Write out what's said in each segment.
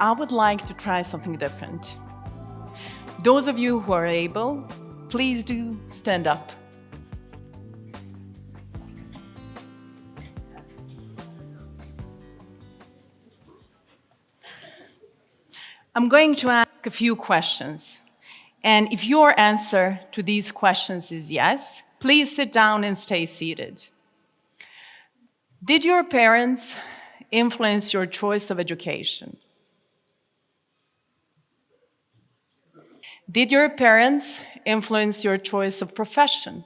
I would like to try something different. Those of you who are able, please do stand up. I'm going to ask a few questions. And if your answer to these questions is yes, please sit down and stay seated. Did your parents influence your choice of education? Did your parents influence your choice of profession?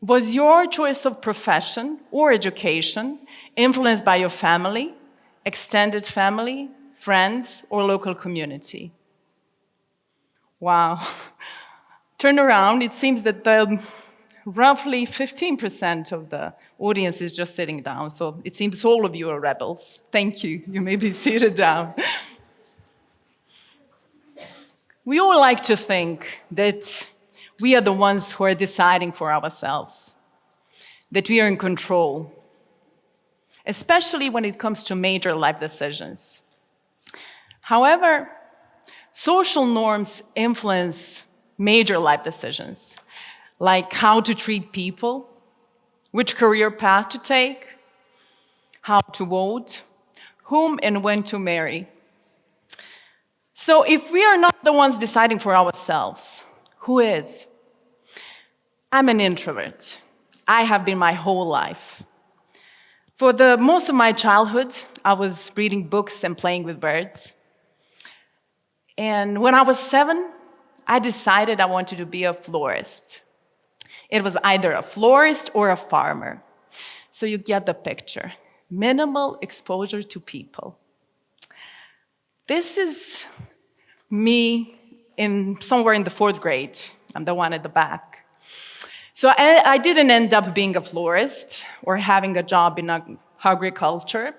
Was your choice of profession or education influenced by your family, extended family, friends, or local community? Wow. Turn around, it seems that roughly 15% of the audience is just sitting down, so it seems all of you are rebels. Thank you. You may be seated down. We all like to think that we are the ones who are deciding for ourselves, that we are in control, especially when it comes to major life decisions. However, social norms influence major life decisions, like how to treat people, which career path to take, how to vote, whom and when to marry. So if we are not the ones deciding for ourselves, who is? I'm an introvert. I have been my whole life. For the most of my childhood, I was reading books and playing with birds. And when I was 7, I decided I wanted to be a florist. It was either a florist or a farmer. So you get the picture. Minimal exposure to people. This is me somewhere in the 4th grade. I'm the one at the back. So I didn't end up being a florist or having a job in agriculture.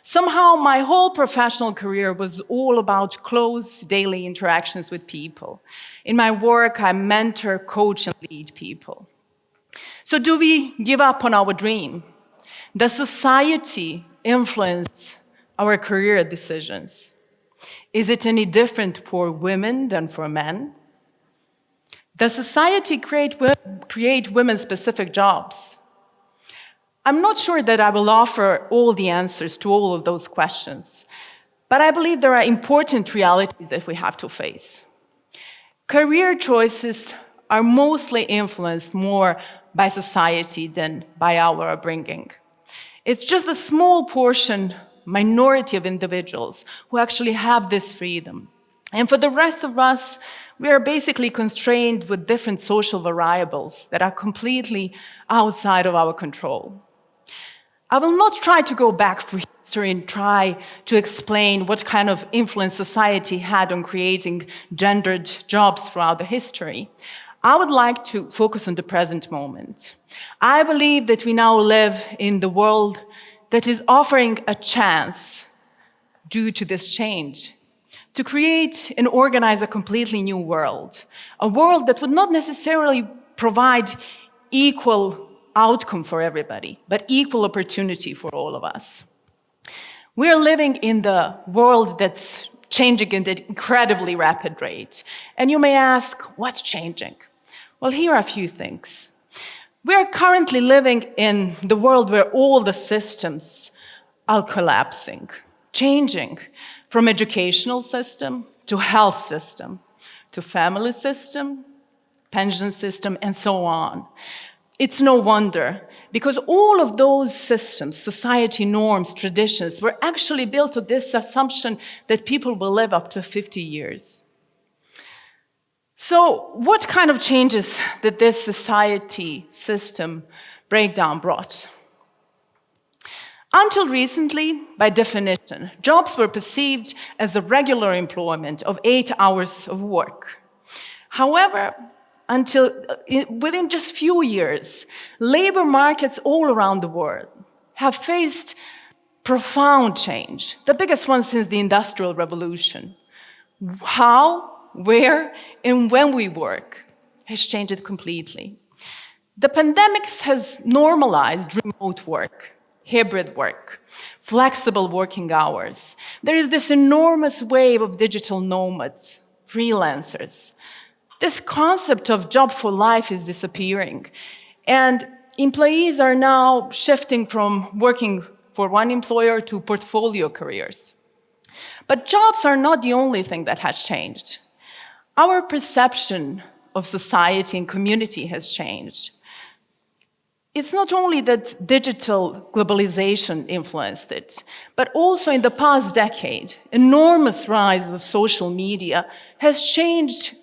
Somehow my whole professional career was all about close daily interactions with people. In my work, I mentor, coach, and lead people. So do we give up on our dream? Does society influence our career decisions? Is it any different for women than for men? Does society create women-specific jobs? I'm not sure that I will offer all the answers to all of those questions, but I believe there are important realities that we have to face. Career choices are mostly influenced more by society than by our upbringing. It's just a small portion, minority of individuals who actually have this freedom. And for the rest of us, we are basically constrained with different social variables that are completely outside of our control. I will not try to go back through history and try to explain what kind of influence society had on creating gendered jobs throughout the history. I would like to focus on the present moment. I believe that we now live in the world that is offering a chance, due to this change, to create and organize a completely new world. A world that would not necessarily provide equal outcome for everybody, but equal opportunity for all of us. We're living in the world that's changing at an incredibly rapid rate. And you may ask, what's changing? Well, here are a few things. We are currently living in the world where all the systems are collapsing, changing from educational system to health system, to family system, pension system, and so on. It's no wonder, because all of those systems, society norms, traditions, were actually built on this assumption that people will live up to 50 years. So what kind of changes did this society system breakdown brought? Until recently, by definition, jobs were perceived as a regular employment of 8 hours of work. However, within just few years, labor markets all around the world have faced profound change, the biggest one since the Industrial Revolution. How, where, and when we work has changed completely. The pandemic has normalized remote work. hybrid work, flexible working hours. There is this enormous wave of digital nomads, freelancers. This concept of job for life is disappearing. And employees are now shifting from working for one employer to portfolio careers. But jobs are not the only thing that has changed. Our perception of society and community has changed. It's not only that digital globalization influenced it, but also in the past decade, enormous rise of social media has changed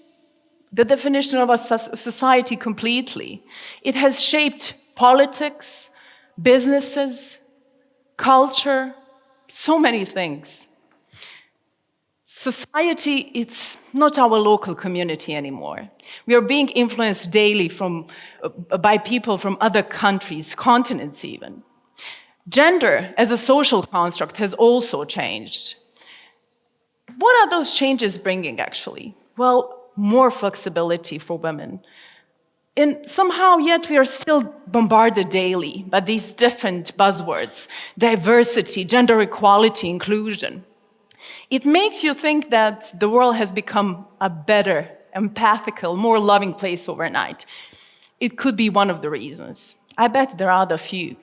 the definition of a society completely. It has shaped politics, businesses, culture, so many things. Society, it's not our local community anymore. We are being influenced daily by people from other countries, continents even. Gender as a social construct has also changed. What are those changes bringing, actually? Well, more flexibility for women. And somehow, yet, we are still bombarded daily by these different buzzwords: diversity, gender equality, inclusion. It makes you think that the world has become a better, empathical, more loving place overnight. It could be one of the reasons. I bet there are other few.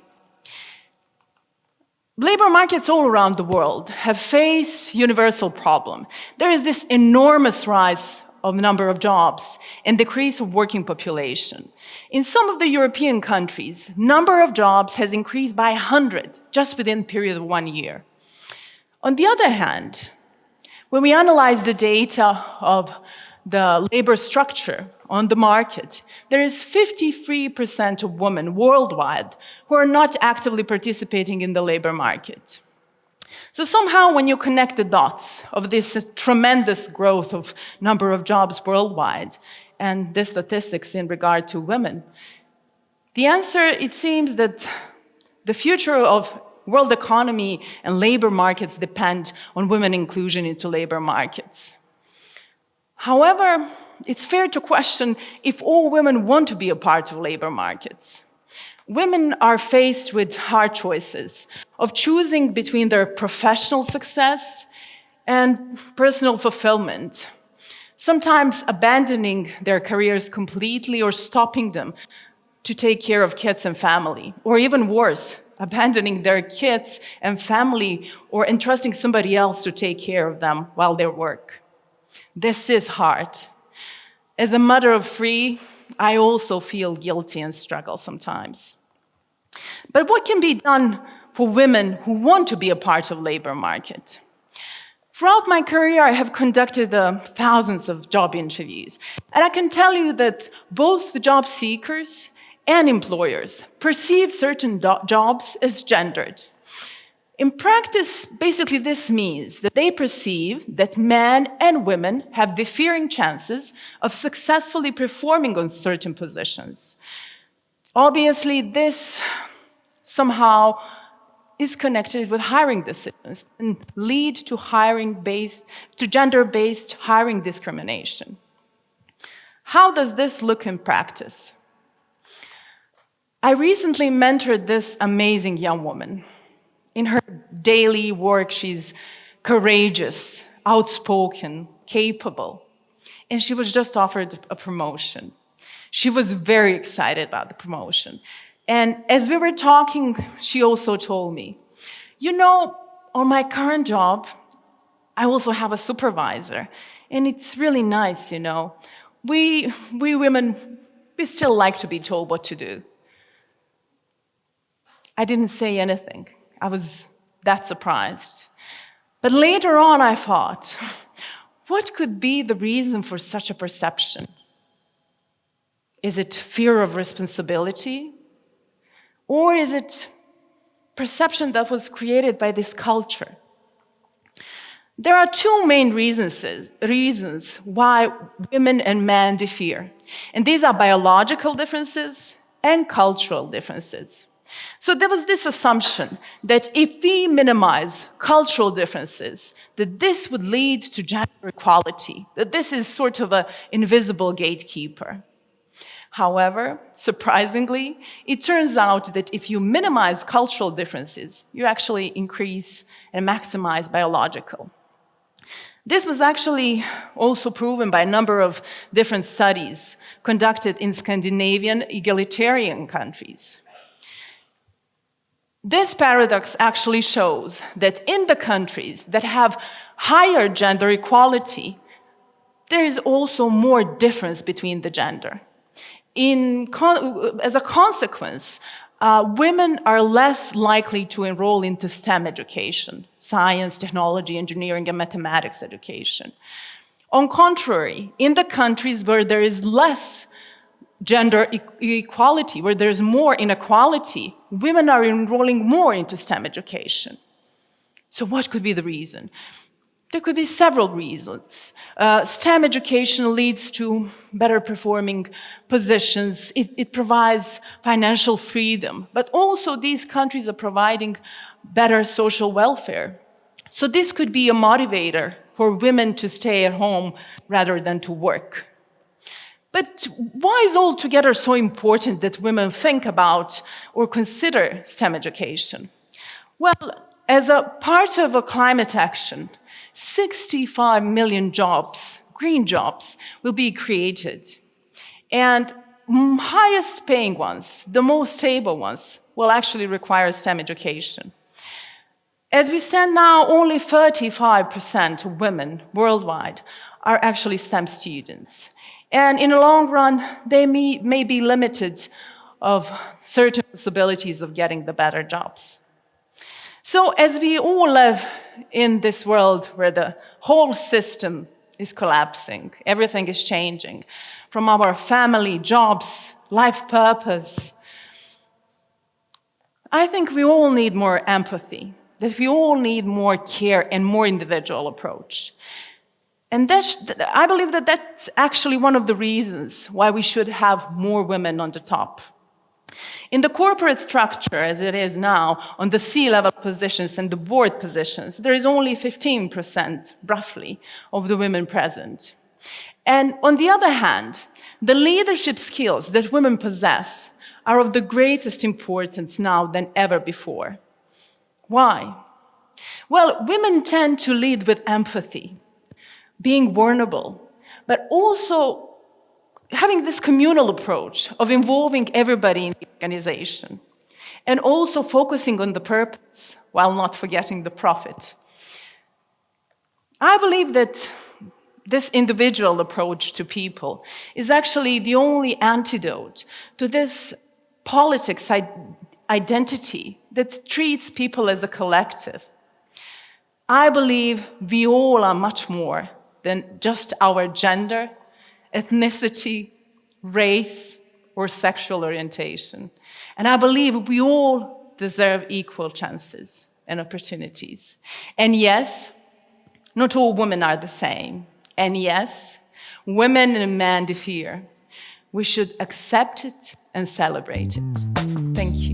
Labor markets all around the world have faced universal problem. There is this enormous rise of number of jobs and decrease of working population. In some of the European countries, number of jobs has increased by 100 just within a period of 1 year. On the other hand, when we analyze the data of the labor structure on the market, there is 53% of women worldwide who are not actively participating in the labor market. So somehow when you connect the dots of this tremendous growth of number of jobs worldwide and the statistics in regard to women, the answer, it seems that the future of world economy and labor markets depend on women inclusion into labor markets. However, it's fair to question if all women want to be a part of labor markets. Women are faced with hard choices of choosing between their professional success and personal fulfillment, sometimes abandoning their careers completely or stopping them to take care of kids and family, or even worse, abandoning their kids and family or entrusting somebody else to take care of them while they work. This is hard. As a mother of three, I also feel guilty and struggle sometimes. But what can be done for women who want to be a part of the labor market? Throughout my career, I have conducted thousands of job interviews, and I can tell you that both the job seekers and employers perceive certain jobs as gendered. In practice, basically this means that they perceive that men and women have differing chances of successfully performing on certain positions. Obviously, this somehow is connected with hiring decisions and lead to gender-based hiring discrimination. How does this look in practice? I recently mentored this amazing young woman. In her daily work, she's courageous, outspoken, capable, and she was just offered a promotion. She was very excited about the promotion. And as we were talking, she also told me, you know, on my current job, I also have a supervisor, and it's really nice, you know. We women, we still like to be told what to do. I didn't say anything. I was that surprised. But later on, I thought, what could be the reason for such a perception? Is it fear of responsibility? Or is it perception that was created by this culture? There are two main reasons why women and men differ. And these are biological differences and cultural differences. So there was this assumption that if we minimize cultural differences, that this would lead to gender equality, that this is sort of an invisible gatekeeper. However, surprisingly, it turns out that if you minimize cultural differences, you actually increase and maximize biological. This was actually also proven by a number of different studies conducted in Scandinavian egalitarian countries. This paradox actually shows that in the countries that have higher gender equality, there is also more difference between the gender. As a consequence, women are less likely to enroll into STEM education, science, technology, engineering, and mathematics education. On contrary, in the countries where there is less gender equality, where there's more inequality, women are enrolling more into STEM education. So what could be the reason? There could be several reasons. STEM education leads to better performing positions. It provides financial freedom, but also these countries are providing better social welfare. So this could be a motivator for women to stay at home rather than to work. But why is it altogether so important that women think about or consider STEM education? Well, as a part of a climate action, 65 million jobs, green jobs, will be created. And highest paying ones, the most stable ones, will actually require STEM education. As we stand now, only 35% of women worldwide are actually STEM students. And in the long run, they may be limited of certain possibilities of getting the better jobs. So as we all live in this world where the whole system is collapsing, everything is changing, from our family, jobs, life purpose, I think we all need more empathy, that we all need more care and more individual approach. And I believe that that's actually one of the reasons why we should have more women on the top. In the corporate structure, as it is now, on the C-level positions and the board positions, there is only 15%, roughly, of the women present. And on the other hand, the leadership skills that women possess are of the greatest importance now than ever before. Why? Well, women tend to lead with empathy, being vulnerable, but also having this communal approach of involving everybody in the organization, and also focusing on the purpose while not forgetting the profit. I believe that this individual approach to people is actually the only antidote to this politics identity that treats people as a collective. I believe we all are much more than just our gender, ethnicity, race, or sexual orientation. And I believe we all deserve equal chances and opportunities. And yes, not all women are the same. And yes, women and men differ. We should accept it and celebrate it. Thank you.